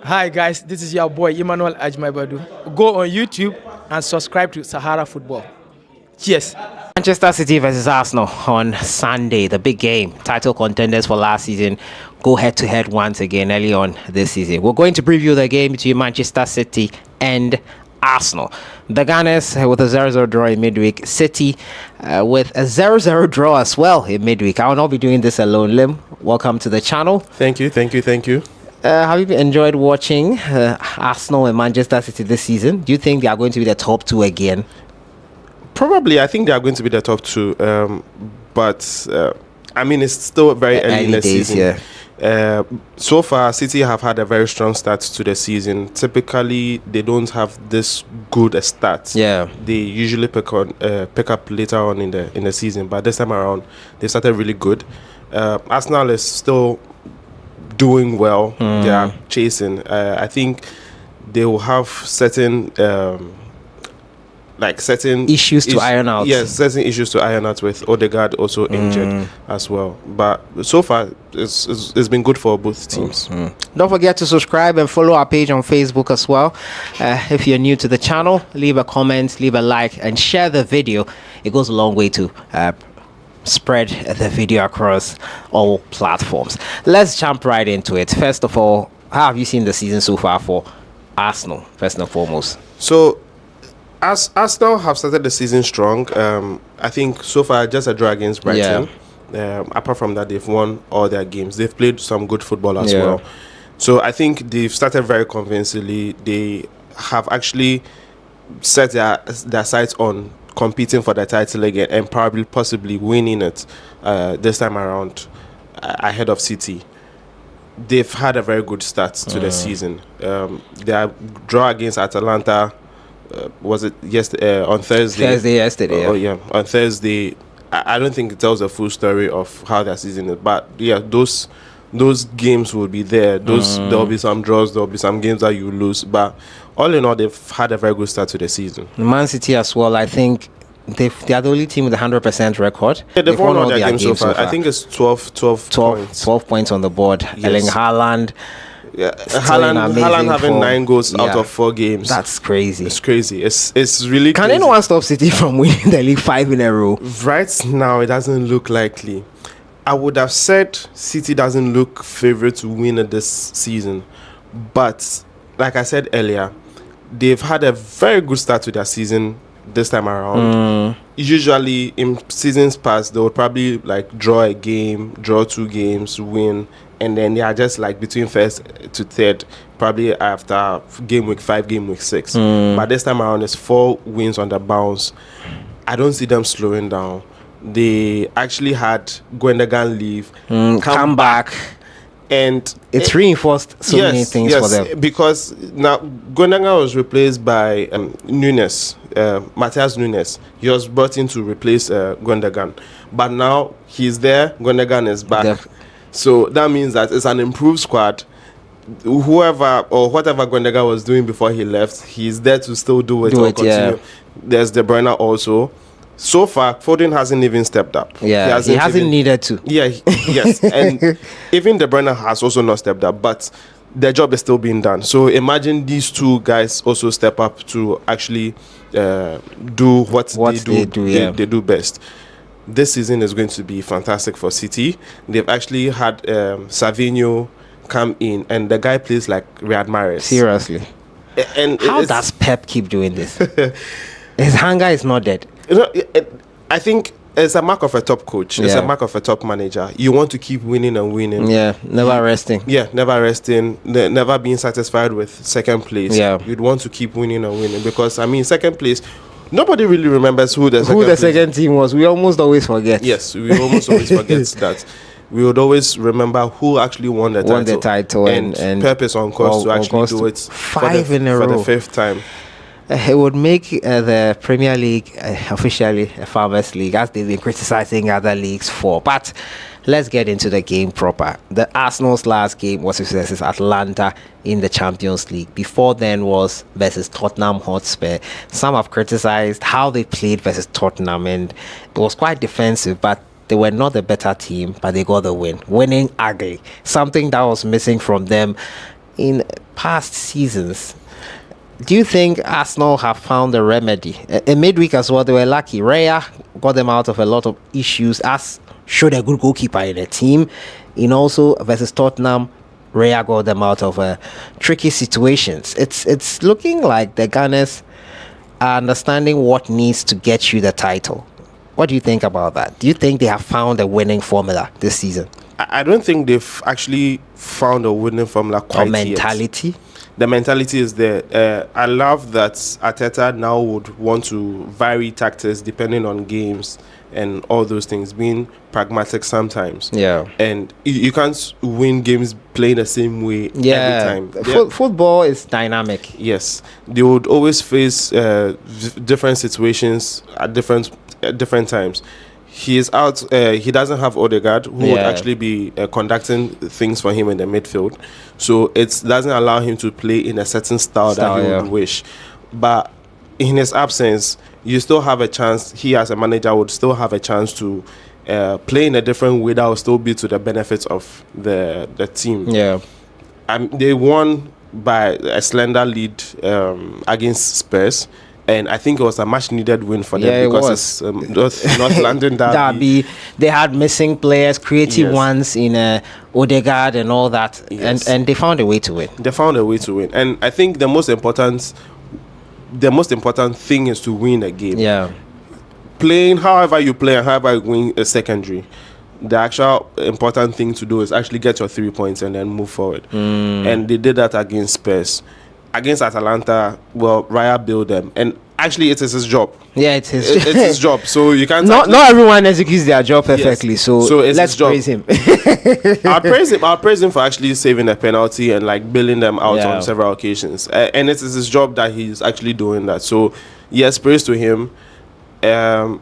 Hi guys, this is your boy Emmanuel Ajmaibadu. Go on YouTube and subscribe to Sahara Football. Cheers. Manchester City versus Arsenal on Sunday, the big game. Title contenders for last season go head to head once again early on this season. We're going to preview the game between Manchester City and Arsenal. The Gunners with a 0-0 draw in midweek. City with a 0-0 draw as well in midweek. I will not be doing this alone. Lim, welcome to the channel. Thank you. Have you enjoyed watching Arsenal and Manchester City this season? Do you think they are going to be the top two again? Probably, I think they are going to be the top two. But I mean, it's still very early in the season. Yeah. So far, City have had a very strong start to the season. Typically, they don't have this good a start. Yeah. They usually pick up later on in the season, but this time around, they started really good. Arsenal is still doing well. They are chasing. I think they will have certain issues to iron out. Yes, certain issues to iron out with Odegaard also injured as well. But so far, it's been good for both teams. Don't forget to subscribe and follow our page on Facebook as well. If you're new to the channel, leave a comment, leave a like, and share the video. It goes a long way to spread the video across all platforms. Let's jump right into it. First of all, how have you seen the season so far for Arsenal, first and foremost? So, as Arsenal have started the season strong, I think so far just a draw against Brighton. Apart from that, they've won all their games. They've played some good football as well. So I think they've started very convincingly. They have actually set their sights on competing for the title again and possibly winning it this time around ahead of City. They've had a very good start to the season. Their draw against Atalanta was it on Thursday? Yesterday. Oh yeah, on Thursday. I don't think it tells the full story of how their season is, but yeah, those games will be there. There'll be some draws, there'll be some games that you lose, but all in all, they've had a very good start to the season. Man City as well. I think they are the only team with a 100% record. Yeah, they've won all their games so far. I think it's 12 points. 12 points on the board. Yes. Erling Haaland. Yeah, Haaland having 9 goals out of 4 games. That's crazy. It's crazy. It's really Can crazy. anyone stop City from winning the league 5 in a row? Right now, it doesn't look likely. I would have said City doesn't look favourite to win it this season. But, like I said earlier, they've had a very good start to their season this time around. Usually, in seasons past, they would probably like draw a game, draw 2 games, win, and then they are just like between first to third, probably after game week 5, game week 6. But this time around, it's 4 wins on the bounce. I don't see them slowing down. They actually had Gundogan leave, Come back. and It's reinforced so many things for them. Because now Gundogan was replaced by Nunes, Matthias Nunes. He was brought in to replace Gundogan, but now he's there. Gundogan is back, so that means that it's an improved squad. Whoever or whatever Gundogan was doing before he left, he's there to still do it or continue. Yeah. There's De Bruyne also. So far, Foden hasn't even stepped up. Yeah, he hasn't needed to. Yeah, yes. And even De Bruyne has also not stepped up, but their job is still being done. So imagine these 2 guys also step up to actually do what they do best. This season is going to be fantastic for City. They've actually had Savinho come in, and the guy plays like Riyad Mahrez. Seriously. And How does Pep keep doing this? His hunger is not dead. You know, I think it's a mark of a top coach. It's a mark of a top manager. You want to keep winning and winning. Yeah, never resting. Yeah, never resting. Never being satisfied with second place. Yeah. You'd want to keep winning and winning because, I mean, second place, nobody really remembers who the second team was. We almost always forget. Yes, we almost always forget that. We would always remember who actually won the title. And Pep is on course to actually do it 5 in a row. For the 5th time. It would make the Premier League officially a farmers' league, as they've been criticizing other leagues for. But let's get into the game proper. The Arsenal's last game was versus Atlanta in the Champions League. Before then was versus Tottenham Hotspur. Some have criticized how they played versus Tottenham, and it was quite defensive, but they were not the better team, but they got the win. Winning ugly. Something that was missing from them in past seasons, do you think Arsenal have found the remedy? In midweek as well, they were lucky. Raya got them out of a lot of issues, as showed a good goalkeeper in the team. In also versus Tottenham, Raya got them out of tricky situations. It's looking like the Gunners are understanding what needs to get you the title. What do you think about that? Do you think they have found a winning formula this season? I don't think they've actually found a winning formula quite Or mentality? yet. The mentality is there. I love that Arteta now would want to vary tactics depending on games and all those things, being pragmatic sometimes. Yeah. And you can't win games playing the same way every time. Football is dynamic. Yes, they would always face different situations at different times. He is out. He doesn't have Odegaard, who would actually be conducting things for him in the midfield. So it doesn't allow him to play in a certain style that he would wish. But in his absence, you still have a chance. He, as a manager, would still have a chance to play in a different way that will still be to the benefit of the team. Yeah. They won by a slender lead against Spurs. And I think it was a much needed win for them because it's North London derby. They had missing players, creative ones in Odegaard and all that, and they found a way to win. They found a way to win, and I think the most important thing is to win a game. Yeah, playing however you play and however you win is secondary. The actual important thing to do is actually get your 3 points and then move forward. And they did that against Spurs. Against Atalanta, well, Raya built them, and actually, it is his job. Yeah, it's his job. So you can't. Not everyone executes their job perfectly. Yes. So it's let's praise him. I'll praise him for actually saving a penalty and like bailing them out on several occasions. And it is his job that he's actually doing that. So yes, praise to him. I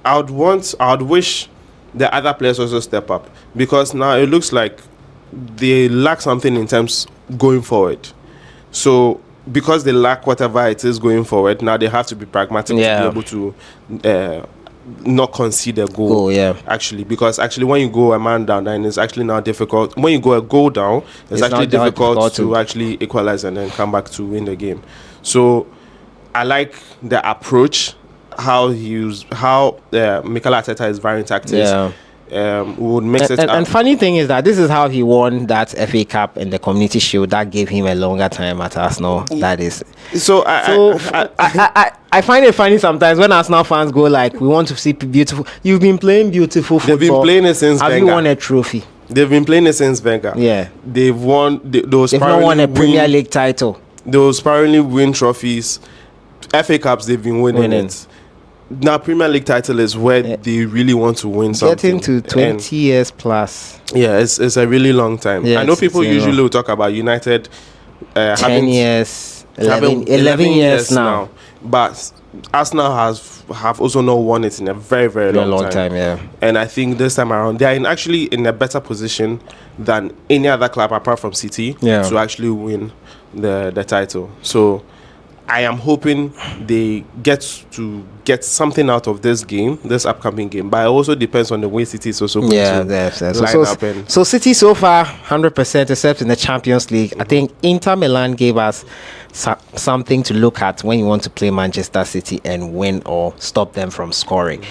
would wish the other players also step up, because now it looks like they lack something in terms going forward. So because they lack whatever it is going forward, now they have to be pragmatic to be able to not concede a goal. Actually, because actually when you go a man down, then it's actually now difficult. When you go a goal down, it's actually difficult to actually equalize and then come back to win the game. So I like the approach, how Mikel Arteta is varying tactics. Would mix it up. And funny thing is that this is how he won that FA Cup and the Community Shield. That gave him a longer time at Arsenal. That is I find it funny sometimes when Arsenal fans go like, we want to see beautiful. You've been playing beautiful football. They've been playing it since Have Wenger. you won a trophy? They've been playing it since Wenger. Yeah. They've won They've not won a Premier League title. Those sparingly win trophies. FA Cups, they've been winning it. Now, Premier League title is where they really want to win something. Getting to 20 years plus. Yeah, it's a really long time. I know people usually will talk about United 10 years, 11 years now. But Arsenal have also not won it in a very, very long time. Yeah. And I think this time around, they are actually in a better position than any other club apart from City to actually win the title. So I am hoping they get something out of this game, this upcoming game. But it also depends on the way City is also going to line up. So City so far 100%, except in the Champions League. I think Inter Milan gave us something to look at when you want to play Manchester City and win or stop them from scoring.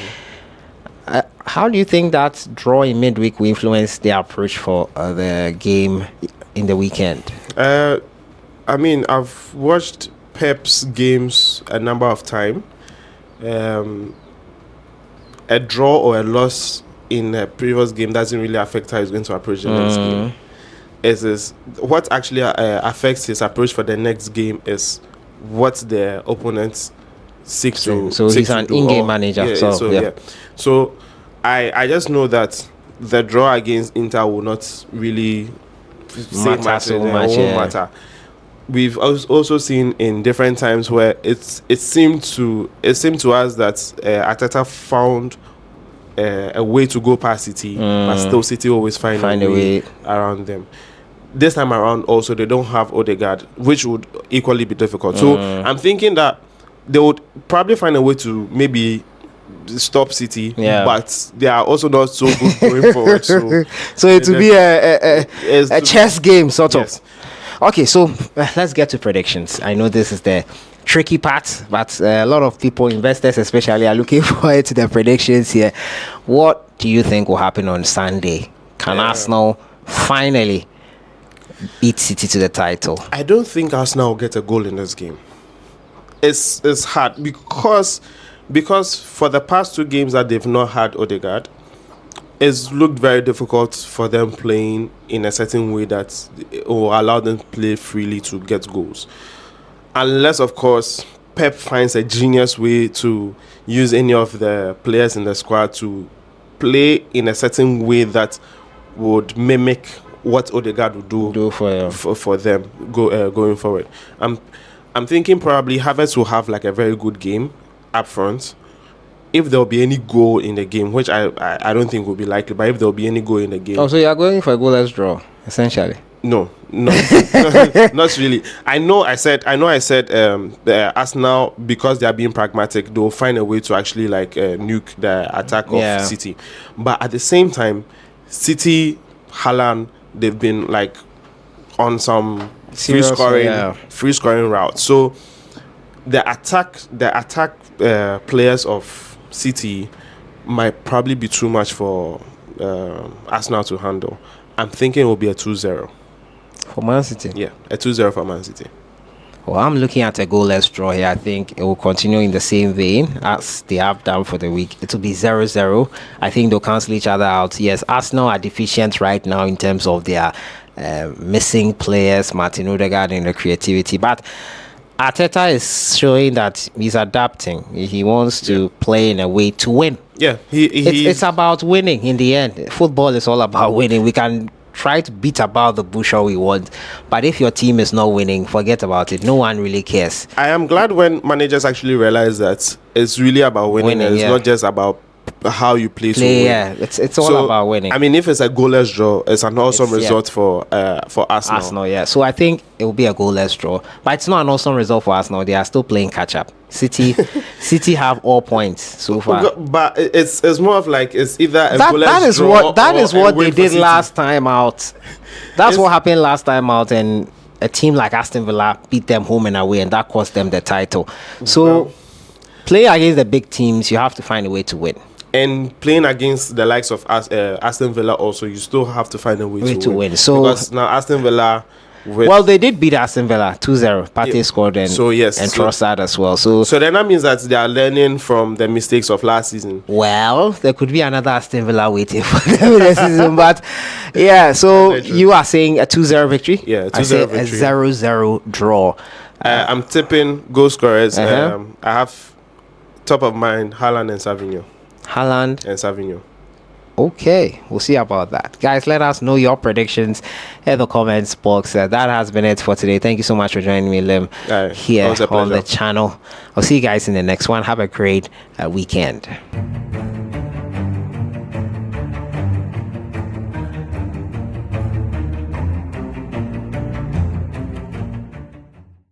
How do you think that draw in midweek will influence their approach for the game in the weekend? I mean, I've watched Pep's games a number of times. A draw or a loss in a previous game doesn't really affect how he's going to approach the next game. What actually affects his approach for the next game is what the opponent seeks to. So he's an in-game manager. So I just know that the draw against Inter will not really matter so much. Matter. We've also seen in different times where it seemed to us that Arteta found a way to go past City, but still City always find a way around them. This time around, also they don't have Odegaard, which would equally be difficult. So I'm thinking that they would probably find a way to maybe stop City, but they are also not so good going forward. So it will be a chess game, sort of. Okay, so let's get to predictions. I know this is the tricky part, but a lot of people, investors especially, are looking forward to the predictions here. What do you think will happen on Sunday? Can Arsenal finally beat City to the title? I don't think Arsenal will get a goal in this game. It's hard because for the past 2 games that they've not had Odegaard, it's looked very difficult for them playing in a certain way that will allow them to play freely to get goals. Unless, of course, Pep finds a genius way to use any of the players in the squad to play in a certain way that would mimic what Odegaard would do for them going forward. I'm thinking probably Havertz will have like a very good game up front. If there'll be any goal in the game, which I don't think will be likely, but if there'll be any goal in the game. Oh, so you are going for a goalless draw, essentially? No, not really. I know I said the Arsenal, because they are being pragmatic, they'll find a way to actually like nuke the attack of City. But at the same time, City, Haaland, they've been like on some free scoring route. So the attack players of City might probably be too much for Arsenal to handle. I'm thinking it will be a 2-0 for Man City. Yeah, a 2-0 for Man City. Well, I'm looking at a goalless draw here. I think it will continue in the same vein as they have done for the week. It will be 0-0. I think they'll cancel each other out. Yes, Arsenal are deficient right now in terms of their missing players, Martin Odegaard, and the creativity. But Arteta is showing that he's adapting. He wants to play in a way to win. Yeah, it's about winning in the end. Football is all about winning. We can try to beat about the bush all we want, but if your team is not winning, forget about it. No one really cares. I am glad when managers actually realize that it's really about winning and it's not just about how you play. Yeah, it's all about winning. I mean, if it's a goalless draw, it's an awesome result for Arsenal. Yeah, so I think it will be a goalless draw, but it's not an awesome result for Arsenal. They are still playing catch up. City have all points so far, but it's more of like it's either a goalless draw. That is what they did last time out. That's what happened last time out, and a team like Aston Villa beat them home and away, and that cost them the title. So play against the big teams, you have to find a way to win. And playing against the likes of Aston Villa also, you still have to find a way to win. So because now Aston Villa, they did beat Aston Villa 2-0. Partey scored and Trossard as well. So then that means that they are learning from the mistakes of last season. Well, there could be another Aston Villa waiting for them this season. But yeah, so you are saying a 2-0 victory? Yeah, 2-0 victory. A 0-0 draw. I'm tipping goal scorers. I have top of mind Haaland and Savinho. Haaland and Savinho. Okay, we'll see about that. Guys, let us know your predictions in the comments box. That has been it for today. Thank you so much for joining me, Lim, here on the channel. I'll see you guys in the next one. Have a great weekend.